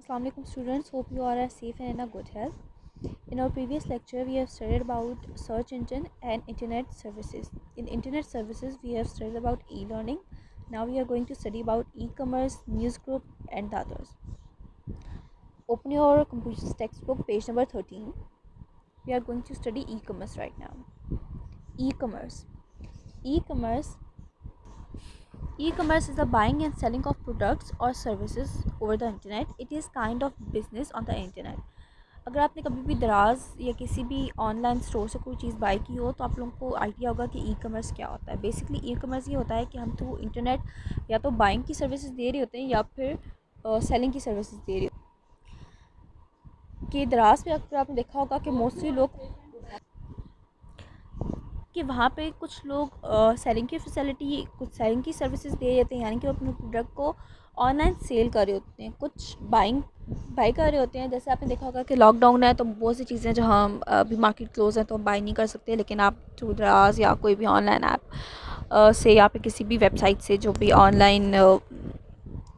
Assalamu alaikum students, hope you all are safe and in a good health. In our previous lecture, we have studied about search engine and internet services. In internet services, we have studied about e-learning. Now we are going to study about e-commerce, news group and the others. Open your computer's textbook, page number 13. We are going to study e-commerce right now. E-commerce. E-commerce E-commerce is the buying and selling of products or services over the internet. It is kind of business on the internet. अगर आपने कभी भी दराज या किसी भी online store से कोई चीज़ बाई की हो तो आप लोगों को आइडिया होगा कि ई कमर्स क्या होता है. बेसिकली ई कमर्स ये होता है कि हम थ्रू इंटरनेट या तो बाइंग की सर्विसेज दे रहे होते हैं या फिर सेलिंग की सर्विसेज दे रहे होते हैं. कि दराज पे अगर आपने देखा होगा कि मोस्टली लोग कि वहाँ पे कुछ लोग सेलिंग की फैसिलिटी कुछ सेलिंग की सर्विसेज दे देते हैं, यानी कि वो अपने प्रोडक्ट को ऑनलाइन सेल कर रहे होते हैं, कुछ बाई कर रहे होते हैं. जैसे आपने देखा होगा कि लॉकडाउन है तो बहुत सी चीज़ें जो हम अभी मार्केट क्लोज है तो हम बाई नहीं कर सकते, लेकिन आप थ्रू दराज या कोई भी ऑनलाइन ऐप से या फिर किसी भी वेबसाइट से जो भी ऑनलाइन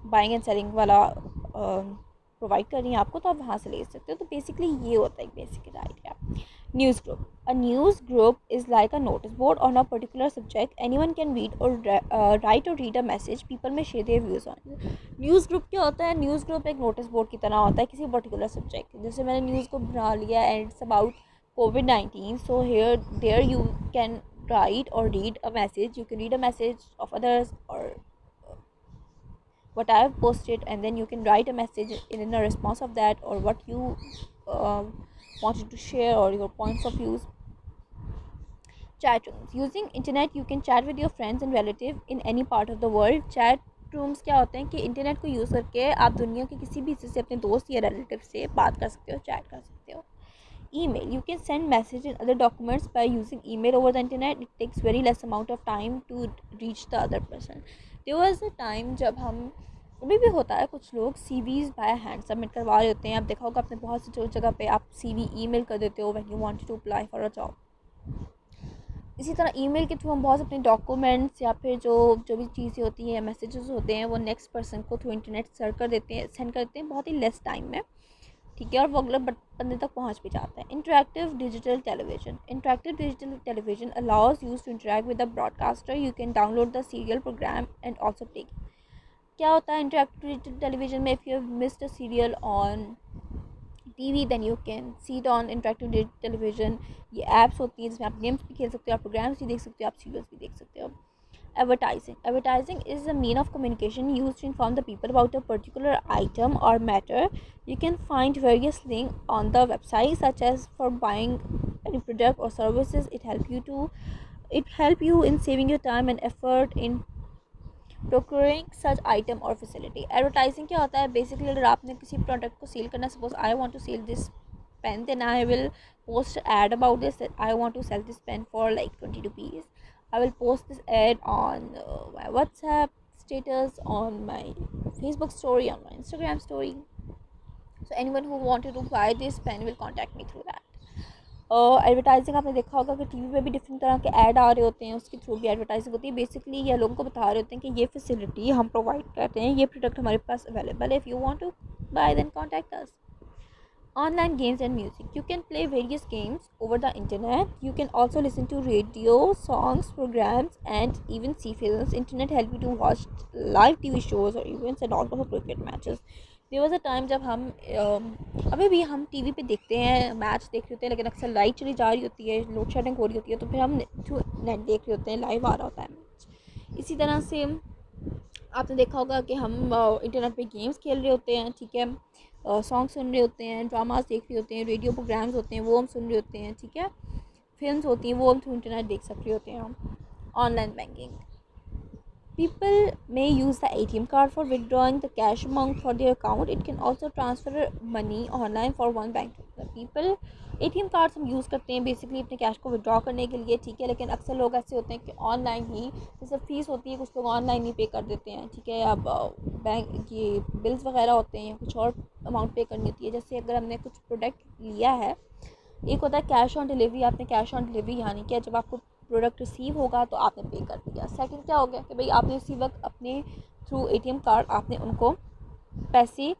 बाइंग एंड सेलिंग वाला प्रोवाइड कर रही हैं आपको, तो आप वहाँ से ले सकते हो. तो बेसिकली ये होता है एक basic idea. News group. A news group is like a notice board on a particular subject. Anyone can read or write or read a message. People may share their views on it. News group क्या होता है? News group एक notice board की तरह होता है किसी particular subject. जैसे मैंने news को बना लिया and it's about COVID-19. So there you can write or read a message. You can read a message of others or what I have posted, and then you can write a message in a response of that, or what you wanted to share, or your points of views. Chat rooms. Using internet you can chat with your friends and relatives in any part of the world. Chat rooms क्या होते हैं कि internet को use करके आप दुनिया के किसी भी हिस्से से अपने दोस्त या रिलेटिव से बात कर सकते हो, चैट कर सकते हो. Email. You can send message and other documents by using email over the internet. It takes very less amount of time to reach the other person. There was a time जब हम अभी भी होता है कुछ लोग CVs बाय हैंड सबमिट करवा रहे होते हैं. आप देखा होगा आपने बहुत सी जगह पे आप CV ईमेल कर देते हो when you want to apply for a job. इसी तरह ईमेल के थ्रू हम बहुत अपने डॉक्यूमेंट्स या फिर जो भी चीज़ें होती हैं, मैसेजेस होते हैं, वो नेक्स्ट पर्सन को थ्रू इंटरनेट सेंड कर देते हैं बहुत ही लेस टाइम में. ठीक है, और वो अगले बंदे तक पहुंच भी जाता है. Interactive digital television allows use to interact with the broadcaster. You can download the serial programme and also play. क्या होता है इंटरेक्टिव डिजिटल टेलीविजन में? If you have missed a serial on TV then you can see it on interactive digital television. ये apps होती हैं जिसमें आप games भी खेल सकते हो, आप प्रोग्राम्स भी देख सकते हो, आप सीरियल्स भी देख सकते हो. Advertising is a mean of communication used to inform the people about a particular item or matter. You can find various links on the website such as for buying any product or services. It help you in saving your time and effort in procuring such item or facility. Advertising क्या होता है? Basically अगर आपने किसी product को cell करना, suppose I want to sell this pen, then I will post ad about this that I want to sell this pen for like 20 rupees. I will post this ad on my WhatsApp status, on my Facebook story, on my Instagram story. So anyone who wanted to buy this pen will contact me through that. Advertising आपने देखा होगा कि TV पे भी different तरह के add आ रहे होते हैं, उसके थ्रू भी एडवर्टाइजिंग होती है. बेसिकली ये लोगों को बता रहे होते हैं कि ये फैसिलिटी हम प्रोवाइड करते हैं, ये प्रोडक्ट हमारे पास अवेलेबल है. If you want to buy then contact us. Online games and music. You can play various games over the internet. You can also listen to radio, songs, programs, and even see films. Internet help you to watch live TV shows or events and also cricket matches. There was a time जब हम अभी भी हम TV पे देखते हैं, match देख रहे होते हैं, लेकिन अक्सर लाइट चली जा रही होती है, लोड शेडिंग हो रही होती है, तो फिर हम थ्रू नेट देख रहे होते हैं, लाइव आ रहा होता है मैच. इसी तरह से आपने देखा होगा कि हम इंटरनेट पे गेम्स खेल रहे होते हैं, ठीक है, सॉन्ग सुन रहे होते हैं, ड्रामास देख रहे होते हैं, रेडियो प्रोग्राम्स होते हैं वो हम सुन रहे होते हैं, ठीक है, फिल्म्स होती हैं वो हम थ्रू इंटरनेट देख सकते होते हैं हम. Online banking. People may use the ATM card for withdrawing the cash amount for their account. It can also transfer money online for one bank to the people. ATM cards हम use करते हैं basically अपने cash को withdraw करने के लिए, ठीक है, लेकिन अक्सर लोग ऐसे होते हैं कि ऑनलाइन ही, जैसे फ़ीस होती है कुछ लोग ऑनलाइन ही पे कर देते हैं, ठीक है, या बैंक ये बिल्स वगैरह होते हैं या कुछ और अमाउंट पे करनी होती है. जैसे अगर हमने कुछ प्रोडक्ट लिया है, एक होता है कैश ऑन डिलीवरी. आपने कैश ऑन डिलीवरी यानी कि जब आपको प्रोडक्ट रिसीव होगा तो आपने पे कर दिया. सेकंड क्या हो गया कि भाई आपने उसी वक्त अपने थ्रू एटीएम कार्ड आपने उनको पैसे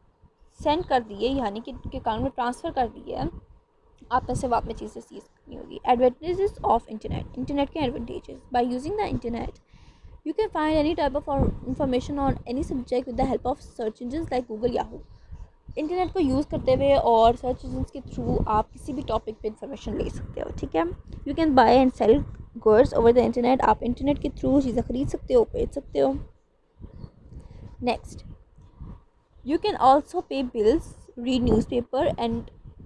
सेंड कर दिए, यानी कि अकाउंट में ट्रांसफ़र कर दिए, आपने सिर्फ आपने चीज़ें सीज करनी होगी. Advantages of internet. इंटरनेट के advantages. By using the internet you can find any type of information on any subject with the help of search engines like Google, Yahoo. Internet को यूज़ करते हुए और search engines के through आप किसी भी topic पे इंफॉर्मेशन ले सकते हो. ठीक है. You can buy and sell goods over the internet. आप इंटरनेट के थ्रू चीज़ें खरीद सकते हो, बेच सकते हो. नेक्स्ट, यू कैन ऑल्सो पे bills, read news paper and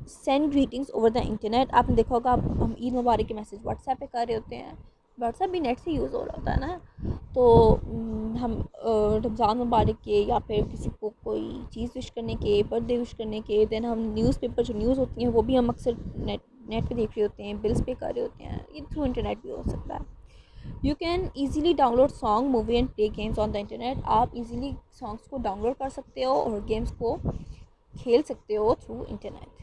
send greetings over the internet. आपने देखा होगा, हम ईद मुबारक के मैसेज व्हाट्सएप पे कर रहे होते हैं. व्हाट्सएप भी नेट से यूज़ हो रहा होता है ना. तो हम रमज़ान मुबारक के या फिर किसी को कोई चीज़ विश करने के, बर्थडे विश करने के, देन हम न्यूज़पेपर जो न्यूज़ होती हैं वो भी हम अक्सर नेट पे देख रहे होते हैं, बिल्स पे कर रहे होते हैं. ये थ्रू इंटरनेट भी हो सकता है. You can easily download song, movie and play games on the internet. आप इजीली सॉन्ग्स को डाउनलोड कर सकते हो और गेम्स को खेल सकते हो through internet.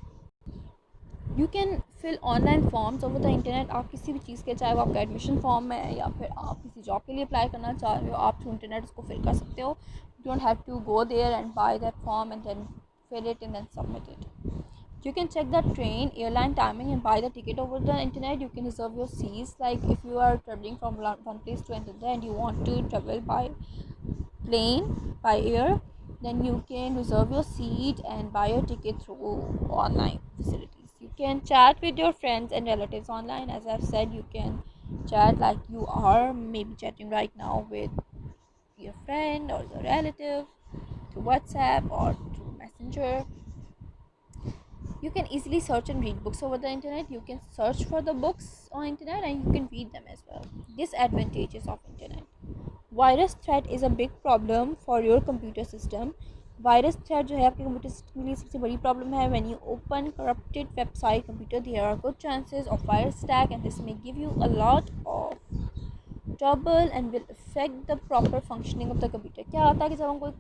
You can fill online forms over the internet. आप किसी भी चीज़ के, चाहे वो आपका एडमिशन फॉर्म है या फिर आप किसी जॉब के लिए अप्लाई करना चाह रहे हो, आप थ्रू इंटरनेट उसको फिल कर सकते हो. You don't have to go there and buy that form and then fill it and then submit it. You can check the train, airline timing and buy the ticket over the internet. You can reserve your seats, like if you are traveling from one place to another and you want to travel by plane, by air, then you can reserve your seat and buy your ticket through online facilities. You can chat with your friends and relatives online. As I've said, you can chat like you are maybe chatting right now with your friend or your relative through WhatsApp or through Messenger. You can easily search and read books over the internet. You can search for the books on internet and you can read them as well. Disadvantages of internet. Virus threat is a big problem for your computer system. Virus threat जो है आपके computer system के लिए सबसे बड़ी problem है. When you open corrupted website computer, there are good chances of virus attack and this may give you a lot of trouble and will affect the proper functioning of the computer. क्या होता है कि जब हम कोई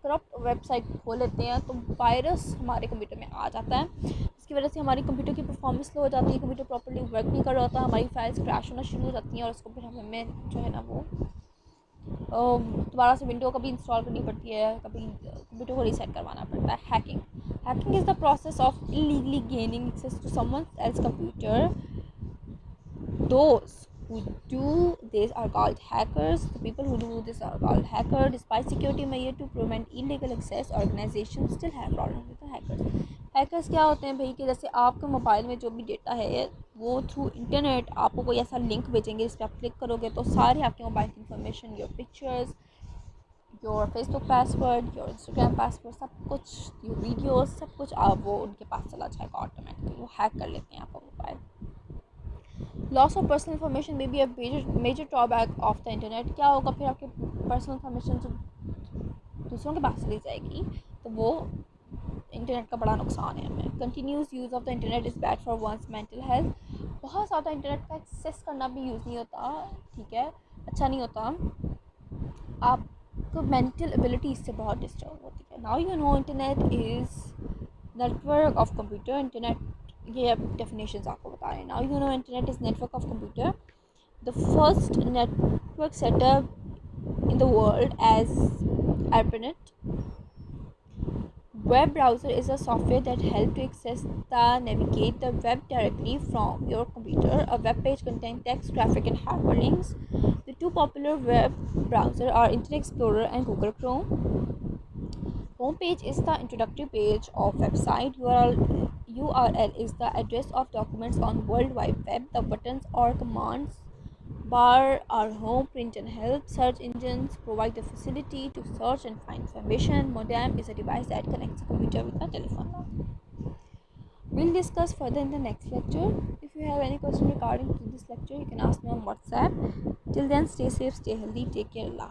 corrupt website खोल लेते हैं तो वायरस हमारे कंप्यूटर में आ जाता है, जिसकी वजह से हमारी कंप्यूटर की परफॉर्मेंस स्लो हो जाती है, कंप्यूटर प्रॉपर्ली वर्क नहीं कर रहा होता, हमारी फाइल्स क्रैश होना शुरू हो जाती हैं और उसको फिर हमें जो है ना वो दोबारा से विंडो कभी इंस्टॉल करनी पड़ती है, कभी कंप्यूटर को रीसेट करवाना पड़ता है. Hacking. Hacking is the process of illegally gaining access to someone else computer. Those who do this are called hackers. The people who do this are called hacker. Despite security measures to prevent illegal access, organizations still have problems with the hackers. Hackers क्या होते हैं भाई कि जैसे आपके mobile में जो भी डेटा है वो थ्रू इंटरनेट आपको कोई ऐसा लिंक भेजेंगे, इस पर आप क्लिक करोगे तो सारे आपके मोबाइल की information, your pictures, your Facebook password, your Instagram password, सब कुछ, योर वीडियोस, सब कुछ आप वो उनके पास चला जाएगा ऑटोमेटिकली. वो हैक कर लेते हैं आपका mobile. Loss of personal information में be a major drawback of the internet. क्या होगा फिर, आपके पर्सनल इन्फॉर्मेशन जो दूसरों के पास चली जाएगी तो वो इंटरनेट का बड़ा नुकसान है हमें. Continuous use of the internet is bad for one's mental health. बहुत ज़्यादा इंटरनेट का एक्सेस करना भी यूज़ नहीं होता, ठीक है, अच्छा नहीं होता. आपको मेंटल एबिलिटी इससे बहुत डिस्टर्ब होती है. Now you know internet is network of computer. Internet, ये अब डेफिनेशंस आपको बता रहे हैं. Now you know internet is network of computer, the first network setup in the world as ARPANET. Web browser is a software that helps to access the navigate the web directly from your computer. A web page contains text, graphic, and hyperlinks. The two popular web browsers are Internet Explorer and Google Chrome. Home page is the introductory page of website. URL is the address of documents on World Wide Web. The buttons or commands bar are home, print and help. Search engines provide the facility to search and find information. Modem is a device that connects a computer with a telephone. We'll discuss further in the next lecture. If you have any question regarding to this lecture, you can ask me on WhatsApp. Till then, stay safe, stay healthy, take care. Allah.